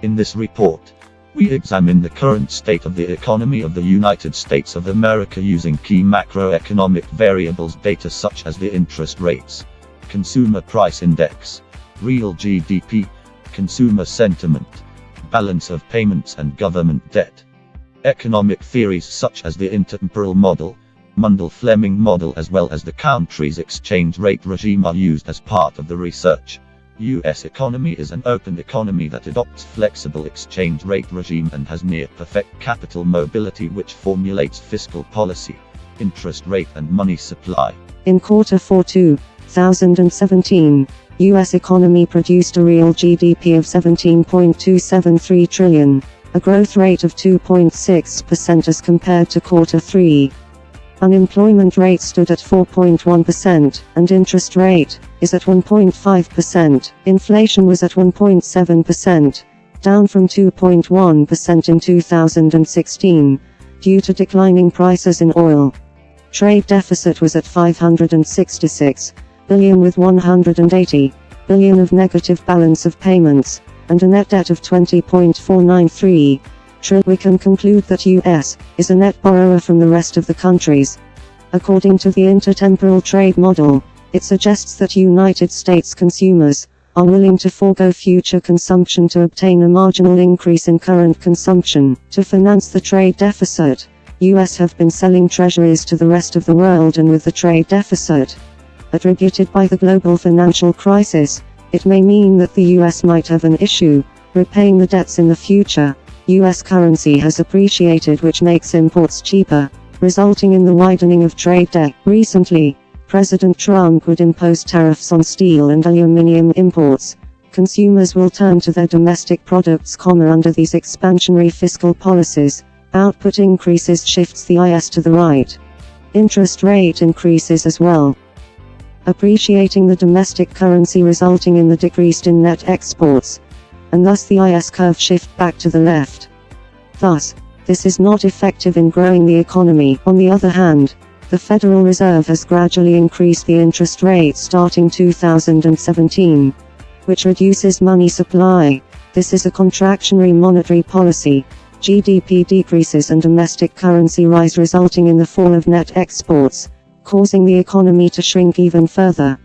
In this report, we examine the current state of the economy of the United States of America using key macroeconomic variables data such as the interest rates, consumer price index, real GDP, consumer sentiment, balance of payments and government debt. Economic theories such as the intertemporal model, Mundell-Fleming model, as well as the country's exchange rate regime are used as part of the research. U.S. economy is an open economy that adopts flexible exchange rate regime and has near perfect capital mobility, which formulates fiscal policy, interest rate and money supply. In Q4 2017, U.S. economy produced a real GDP of $17.273 trillion, a growth rate of 2.6% as compared to Q3. Unemployment rate stood at 4.1%, and interest rate is at 1.5%. Inflation was at 1.7%, down from 2.1% in 2016, due to declining prices in oil. Trade deficit was at $566 billion with $180 billion of negative balance of payments, and a net debt of $20.493 trillion. We can conclude that U.S. is a net borrower from the rest of the countries. According to the intertemporal trade model, it suggests that United States consumers are willing to forego future consumption to obtain a marginal increase in current consumption. To finance the trade deficit, U.S. have been selling treasuries to the rest of the world, and with the trade deficit attributed by the global financial crisis, it may mean that the U.S. might have an issue repaying the debts in the future. U.S. currency has appreciated, which makes imports cheaper, resulting in the widening of trade debt. Recently, President Trump would impose tariffs on steel and aluminum imports. Consumers will turn to their domestic products, under these expansionary fiscal policies. Output increases shifts the IS to the right. Interest rate increases as well, appreciating the domestic currency, resulting in the decrease in net exports, and thus the IS curve shift back to the left. Thus, this is not effective in growing the economy. On the other hand, the Federal Reserve has gradually increased the interest rate starting 2017, which reduces money supply. This is a contractionary monetary policy. GDP decreases and domestic currency rise, resulting in the fall of net exports, causing the economy to shrink even further.